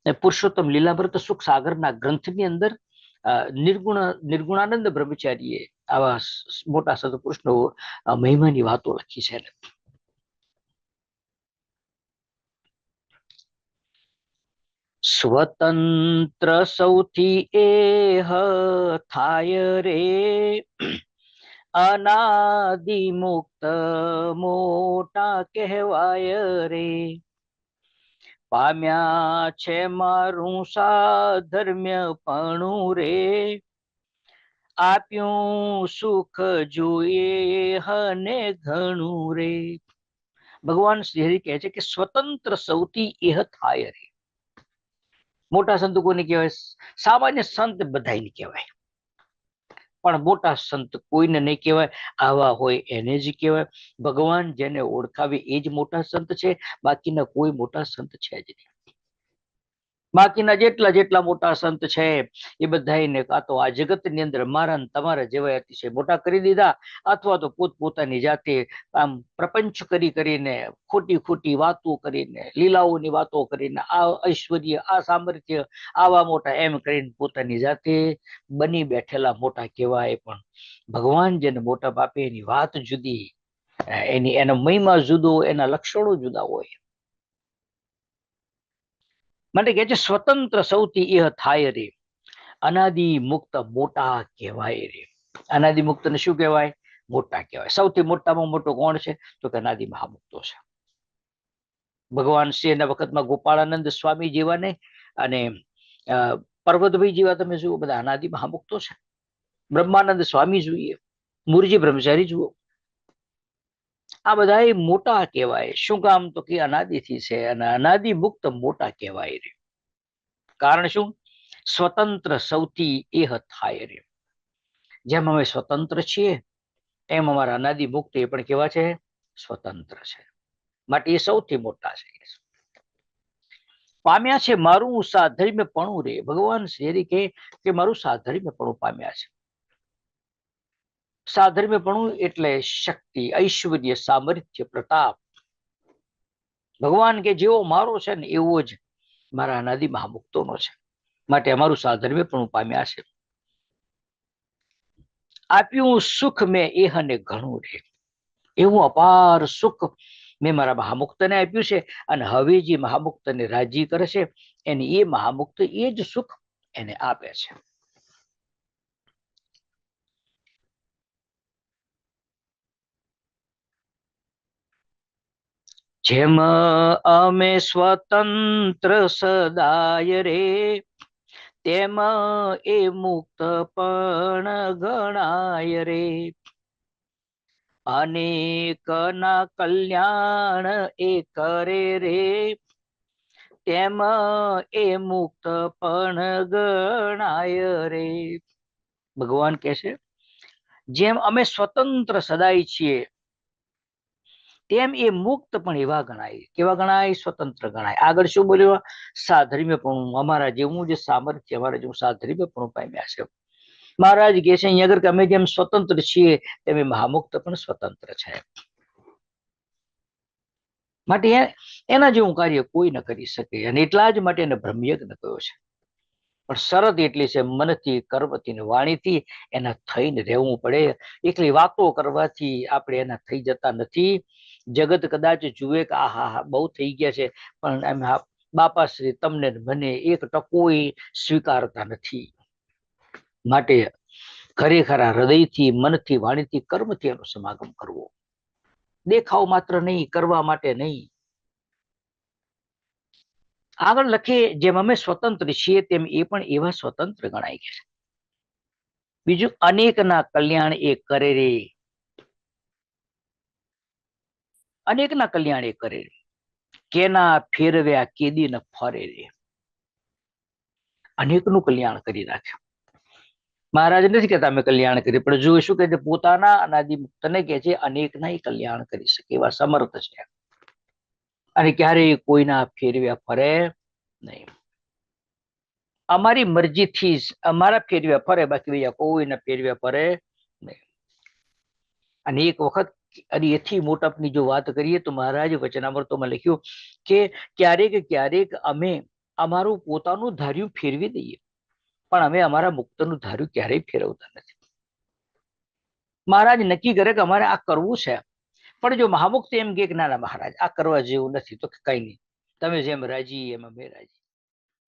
પુરુષોત્તમ લીલામૃત સુખ સાગરના ગ્રંથની અંદર નિર્ગુણાનંદ બ્રહ્મચારીએ આવા મોટા સદપુરુષનો મહિમાની વાતો લખી છે. સ્વતંત્ર સૌથી એહ થાય રે, અનાદિ મુક્ત મોટા કહેવાય રે. પામ્યા છે મારું સાધર્મ્ય પણું રે, આપ્યું સુખ જોઈએ હને ઘણું રે. ભગવાન શ્રી હરિ કહે છે કે સ્વતંત્ર સૌથી એહ થાય રે. મોટા સંત કોને કહેવાય? સામાન્ય સંત બધાને કહેવાય, પણ મોટા સંત કોઈને નહીં કહેવાય. આવા હોય એને જ કહેવાય. ભગવાન જેને ઓળખાવે એ જ મોટા સંત છે, બાકીના કોઈ મોટા સંત છે જ નહીં. બાકીના જેટલા મોટા સંત છે એ બધાને કાં તો આ જગતની અંદર મારા તમારા જેવા અતિશય મોટા કરી દીધા, અથવા તો પોતપોતાની જાતે આમ પ્રપંચ કરીને ખોટી વાતો કરીને, લીલાઓની વાતો કરીને, આ ઐશ્વર્ય, આ સામર્થ્ય, આવા મોટા એમ કરીને પોતાની જાતે બની બેઠેલા મોટા કહેવાય. પણ ભગવાન જેને મોટા બાપે એની વાત જુદી, એનો મહિમા જુદો, એના લક્ષણો જુદા હોય. માટે કે છે સ્વતંત્ર સૌથી એહ થાય રે, અનાદિ મુક્ત મોટા કહેવાય રે. અનાદિ મુક્ત ને શું કહેવાય? મોટા કહેવાય. સૌથી મોટામાં મોટો કોણ છે? તો કે અનાદિ મહામુક્તો છે. ભગવાન શ્રી એના વખતમાં ગોપાળાનંદ સ્વામી જેવા ને, અને પર્વતભાઈ જેવા તમે જુઓ, બધા અનાદિ મહામુક્તો છે. બ્રહ્માનંદ સ્વામી જોઈએ, મુરજી બ્રહ્મચારી જુઓ, આ બધા મોટા કહેવાય. શું કામ? તો કે અનાદિથી છે, અને અનાદિ મુક્ત મોટા કહેવાય રે. કારણ શું? સ્વતંત્ર સૌથી એહ થાય રે. જેમ અમે સ્વતંત્ર છીએ એમ અમારા અનાદિ મુક્ત એ પણ કેવા છે? સ્વતંત્ર છે. માટે એ સૌથી મોટા છે. પામ્યા છે મારું સાધર્મ્યપણું રે. ભગવાન શ્રી કહે કે મારું સાધર્મ્યપણું પામ્યા છે. સાધર્મ્યપણું એટલે શક્તિ, ઐશ્વર્ય, સામર્થ્ય, પ્રતાપ. ભગવાન કે જેવો મારો છે ને એવો જ મારા અનાદિ મહામુક્તોનો છે. માટે અમારું સાધર્મ્યપણું પામ્યા છે. આપ્યું સુખ મેં એહને ઘણું રે. એવું અપાર સુખ મેં મારા મહામુક્તને આપ્યું છે, અને હવે જે મહામુક્તને રાજી કરે છે એને એ મહામુક્ત એ જ સુખ એને આપે છે. જેમ અમે સ્વતંત્ર સદાય રે, તેમ એ મુક્ત પણ ગણાય રે. અનેકના કલ્યાણ એ કરે રે, તેમ એ મુક્ત પણ ગણાય રે. ભગવાન કહે છે જેમ અમે સ્વતંત્ર સદાય છીએ, તેમ એ મુક્ત પણ એવા ગણાય. કેવા ગણાય? સ્વતંત્ર ગણાય. આગળ શું બોલ્યો? સાધર્મ્યપણું. અમારા જેવું જે સામર્થ્ય, અમારા જેવું સાધર્મ્યપણું પામ્યા છે. મહારાજ કહે છે અહીંયા આગળ કે અમે જેમ સ્વતંત્ર છીએ તેમ મહામુક્ત પણ સ્વતંત્ર છે. માટે એના જેવું કાર્ય કોઈ ન કરી શકે, અને એટલા જ માટે એને બ્રહ્મયજ્ઞ કહ્યો છે. પણ શરત એટલી છે, મનથી, કર્મથી ને વાણીથી એના થઈને રહેવું પડે. એકલી વાતો કરવાથી આપણે એના થઈ જતા નથી. જગત કદાચ જુએ કે આ હા બહુ થઈ ગયા છે, પણ એમ બાપાશ્રી તમને મને એક ટકો સ્વીકારતા નથી. માટે ખરેખર હૃદયથી, મનથી, વાણીથી, કર્મથી એનો સમાગમ કરવો. દેખાવ માત્ર નહીં, કરવા માટે નહીં. આગળ લખે જેમ અમે સ્વતંત્ર છીએ તેમ એ પણ એવા સ્વતંત્ર ગણાય છે. બીજું, અનેકના કલ્યાણ એ કરે રે. અનેકના કલ્યાણ એ કરે રે. કેના ફેરવ્યા કેદી ન ફરે રે. અનેકનું કલ્યાણ કરી નાખ્યું. મહારાજ નથી કહેતા અમે કલ્યાણ કરીએ, પણ જો શું કહે છે? પોતાના અનાદિ મુક્તને કહે છે અનેકના કલ્યાણ કરી શકે એવા સમર્થ છે, અને ક્યારેય કોઈના ફેરવ્યા ફરે નહીં. અમારી મરજીથી જ અમારા ફેરવ્યા ફરે, બાકી બીજા કોઈના ફેરવ્યા ફરે નહીં. અને એક વખત, અને એથી મોટાપની જો વાત કરીએ તો મહારાજ વચનામૃતોમાં લખ્યું કે ક્યારેક અમે અમારું પોતાનું ધાર્યું ફેરવી દઈએ, પણ અમે અમારા મુક્તનું ધાર્યું ક્યારેય ફેરવતા નથી. મહારાજ નક્કી કરે કે અમારે આ કરવું છે, પણ જો મહામુક્ત એમ કે ના ના મહારાજ આ કરવા જેવું નથી, તો કઈ નહીં, તમે જેમ રાજી એમ અમે રાજી.